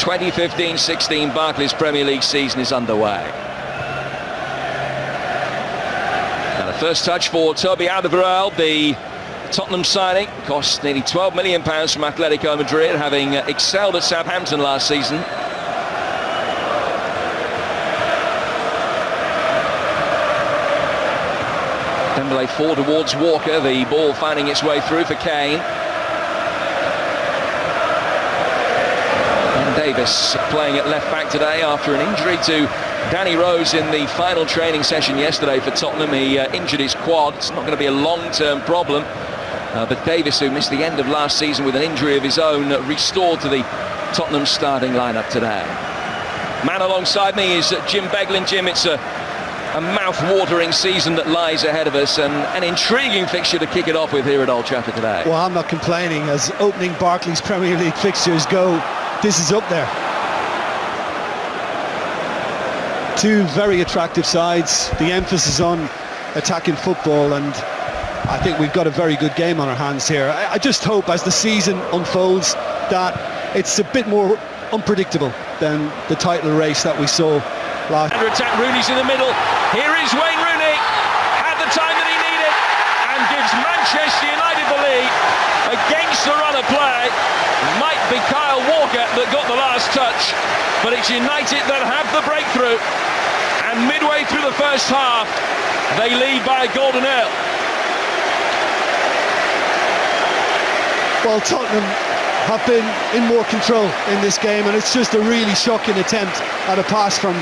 2015-16 Barclays Premier League season is underway. And the first touch for Toby Alderweireld, the Tottenham signing, cost nearly £12 million from Atletico Madrid, having excelled at Southampton last season. Dembele forward towards Walker, the ball finding its way through for Kane. And Davis playing at left back today after an injury to Danny Rose in the final training session yesterday for Tottenham. He injured his quad. It's not going to be a long-term problem. But Davis, who missed the end of last season with an injury of his own, restored to the Tottenham starting lineup today. Man alongside me is Jim Beglin. Jim, it's a mouth-watering season that lies ahead of us, and an intriguing fixture to kick it off with here at Old Trafford today. Well, I'm not complaining. As opening Barclays Premier League fixtures go, this is up there. Two very attractive sides, the emphasis on attacking football, and I think we've got a very good game on our hands here. I just hope as the season unfolds that it's a bit more unpredictable than the title race that we saw last. Under attack, Rooney's in the middle. Here is Wayne Rooney, had the time that he needed, and gives Manchester United the lead against the run of play. Might be Kyle Walker that got the last touch, but it's United that have the breakthrough, and midway through the first half they lead by a goal to nil. Well, Tottenham have been in more control in this game, and it's just a really shocking attempt at a pass from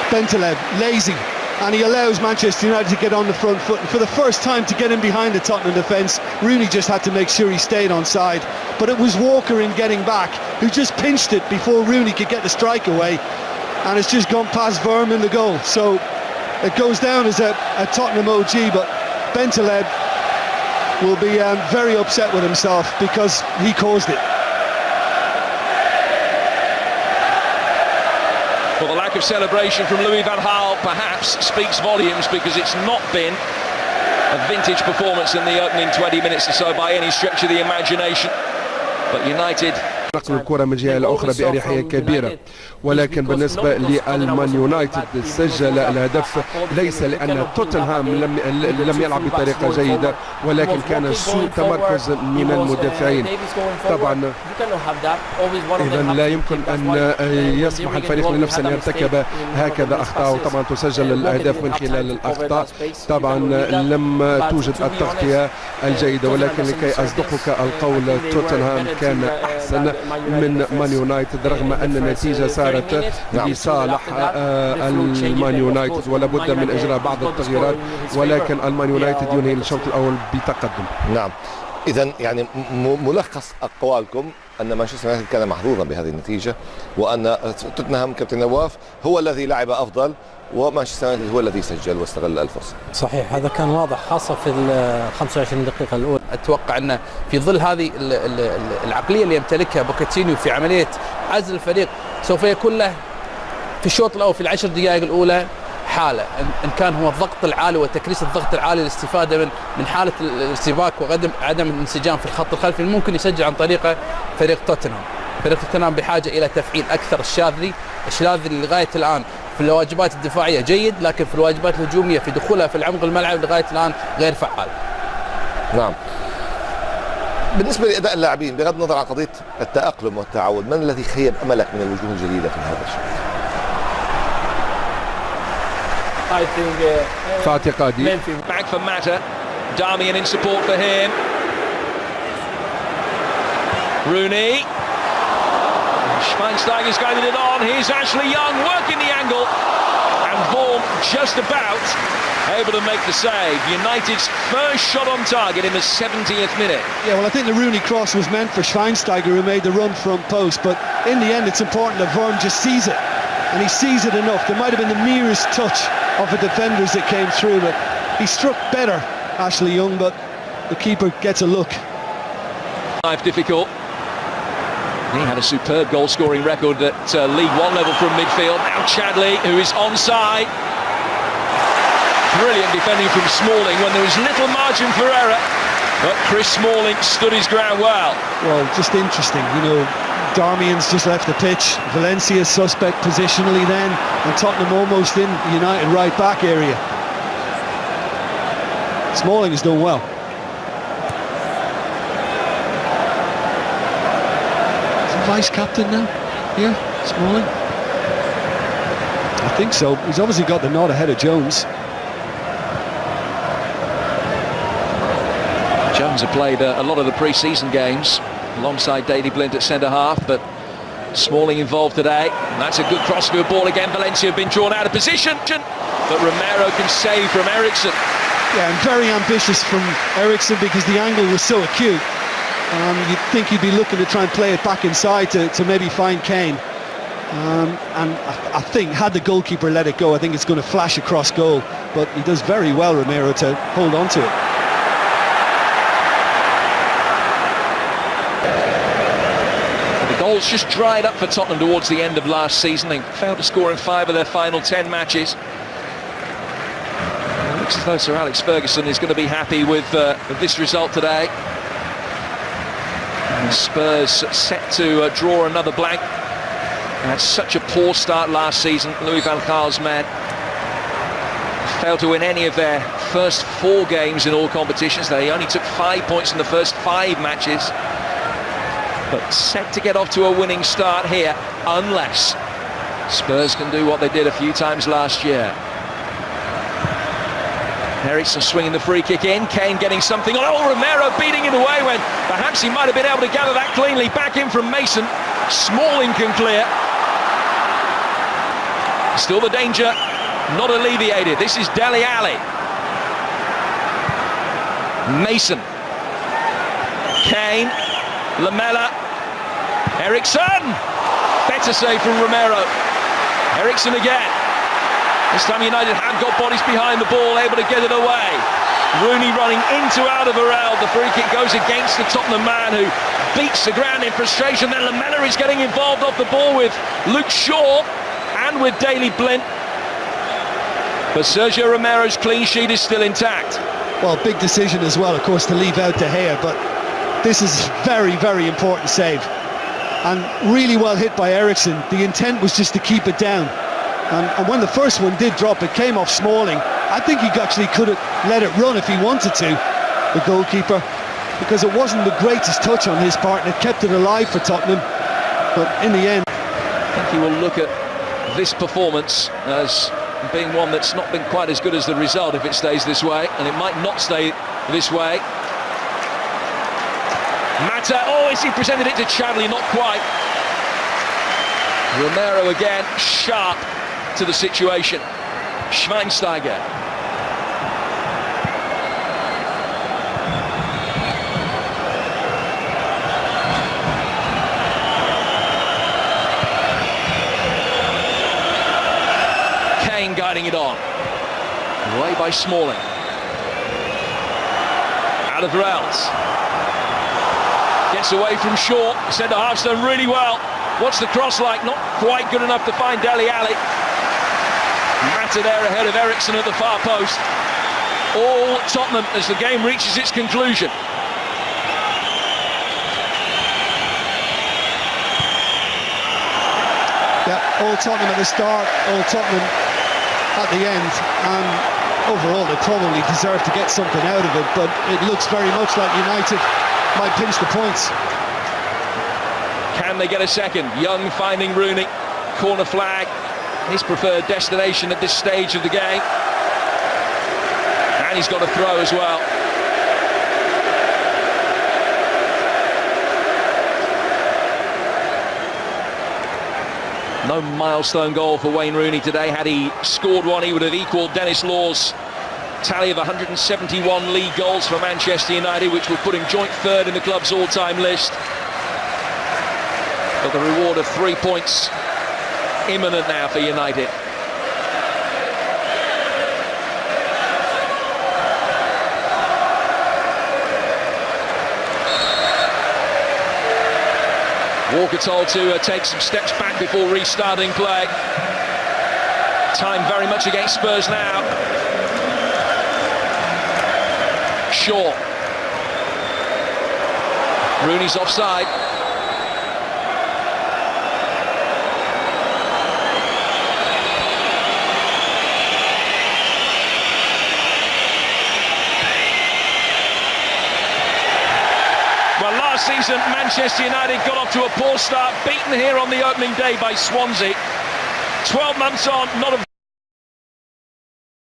Bentaleb, lazy, and he allows Manchester United to get on the front foot. And for the first time to get in behind the Tottenham defence, Rooney just had to make sure he stayed on side. But it was Walker in getting back who just pinched it before Rooney could get the strike away, and it's just gone past Verm in the goal. So it goes down as a Tottenham OG, but Bentaleb will be very upset with himself because he caused it. Well, the lack of celebration from Louis van Gaal perhaps speaks volumes, because it's not been a vintage performance in the opening 20 minutes or so by any stretch of the imagination. But United نقل الكرة من الجهة الأخرى بأريحية كبيرة، ولكن بالنسبة للمان يونايتد سجل الهدف ليس لأن توتنهام لم يلعب بطريقة جيدة، ولكن كان سوء تمركز من المدافعين. طبعا إذا لا يمكن أن يسمح الفريق لنفسه أن يرتكب هكذا أخطاء، وطبعا تسجل الأهداف من خلال الأخطاء. طبعا لم توجد التغطية الجيدة، ولكن لكي أصدقك القول توتنهام كان أحسن من مان يونايتد، رغم أن النتيجة صارت لصالح المان يونايتد ولا بد من إجراء بعض التغييرات، ولكن المان يونايتد ينهي الشوط الأول بتقدم. نعم، إذا يعني ملخص أقوالكم أن مانشستر يونايتد كان محظوظا بهذه النتيجة، وأن توتنهام كابتن نواف هو الذي لعب أفضل، ومانشستر يونايتد هو الذي سجل واستغل الفرصة. صحيح، هذا كان واضح خاصة في ال 25 دقيقة الأولى. أتوقع أن في ظل هذه العقلية اللي يمتلكها بوكيتينيو في عملية عزل الفريق، سوف يكون له في الشوط الأول في العشر دقائق الأولى حالة، إن كان هو الضغط العالي وتكريس الضغط العالي للاستفادة من حالة الارتباك وعدم الانسجام في الخط الخلفي، ممكن يسجل عن طريقة فريق توتنهام. فريق توتنهام بحاجة إلى تفعيل أكثر. الشاذلي لغاية الآن في الواجبات الدفاعية جيد، لكن في الواجبات الهجومية في دخولها في العمق الملعب لغاية الآن غير فعال. نعم. بالنسبة لأداء اللاعبين بغض النظر عن قضية التأقلم والتعود، من الذي خيب أملك من الوجوه الجديدة في هذا الشيء؟ في اعتقادي back for Mata, Darmian in support for him. Rooney, Schweinsteiger's guided it on. Here's Ashley Young working the angle, and Vorm just about able to make the save. United's first shot on target in the 70th minute. Yeah, well, I think the Rooney cross was meant for Schweinsteiger, who made the run front post, but in the end it's important that Vorm just sees it, and he sees it enough. There might have been the merest touch of the defenders that came through, but he struck better, Ashley Young, but the keeper gets a look. Difficult. He had a superb goal-scoring record at League One level from midfield. Now Chadley, who is onside. Brilliant defending from Smalling when there was little margin for error. But Chris Smalling stood his ground well. Well, just interesting, you know, Darmian's just left the pitch, Valencia suspect positionally then, and Tottenham almost in the United right back area. Smalling has done well. Is he vice captain now? Yeah, Smalling? I think so. He's obviously got the nod ahead of Jones. Jones have played a lot of the pre-season games alongside Daley Blind at centre-half, but Smalling involved today. And that's a good crossfield ball again. Valencia have been drawn out of position, but Romero can save from Eriksson. Yeah, and very ambitious from Eriksson because the angle was so acute. You'd think he'd be looking to try and play it back inside to maybe find Kane. And I think, had the goalkeeper let it go, I think it's going to flash across goal. But he does very well, Romero, to hold on to it. Goals just dried up for Tottenham towards the end of last season. They failed to score in 5 of their final 10 matches. It looks as though Sir Alex Ferguson is going to be happy with this result today. And Spurs set to draw another blank. They had such a poor start last season. Louis van Gaal's men failed to win any of their first 4 games in all competitions. They only took 5 points in the first 5 matches. But set to get off to a winning start here, unless Spurs can do what they did a few times last year. Eriksson swinging the free kick in, Kane getting something on. Oh, Romero beating it away when perhaps he might have been able to gather that cleanly. Back in from Mason. Smalling can clear. Still the danger not alleviated. This is Dele Alli. Mason. Kane. Lamela, Eriksson, better save from Romero. Eriksson again. This time United have got bodies behind the ball, able to get it away. Rooney running into Alderweireld. The free kick goes against the Tottenham man who beats the ground in frustration. Then Lamela is getting involved off the ball with Luke Shaw and with Daley Blind. But Sergio Romero's clean sheet is still intact. Well, big decision as well, of course, to leave out De Gea, but this is very, very important save. And really well hit by Eriksson. The intent was just to keep it down. And when the first one did drop, it came off Smalling. I think he actually could have let it run if he wanted to, the goalkeeper, because it wasn't the greatest touch on his part and it kept it alive for Tottenham. But in the end, I think he will look at this performance as being one that's not been quite as good as the result if it stays this way, and it might not stay this way. Mata, oh, he presented it to Chadley, not quite. Romero again, sharp to the situation. Schweinsteiger. Kane guiding it on. Away by Smalling. Alderweireld. Gets away from Shaw, centre-half's done really well. What's the cross like? Not quite good enough to find Dele Alli. Mata there ahead of Eriksson at the far post. All Tottenham as the game reaches its conclusion. Yeah, all Tottenham at the start, all Tottenham at the end. And overall, they probably deserve to get something out of it, but it looks very much like United might pinch the points. Can they get a second? Young finding Rooney. Corner flag. His preferred destination at this stage of the game. And he's got a throw as well. No milestone goal for Wayne Rooney today. Had he scored one, he would have equalled Dennis Law's tally of 171 league goals for Manchester United, which will put him joint third in the club's all-time list. But the reward of 3 points imminent now for United. Walker told to take some steps back before restarting play. Time very much against Spurs now. Shaw. Rooney's offside. Well, last season, Manchester United got off to a poor start, beaten here on the opening day by Swansea. 12 months on, not a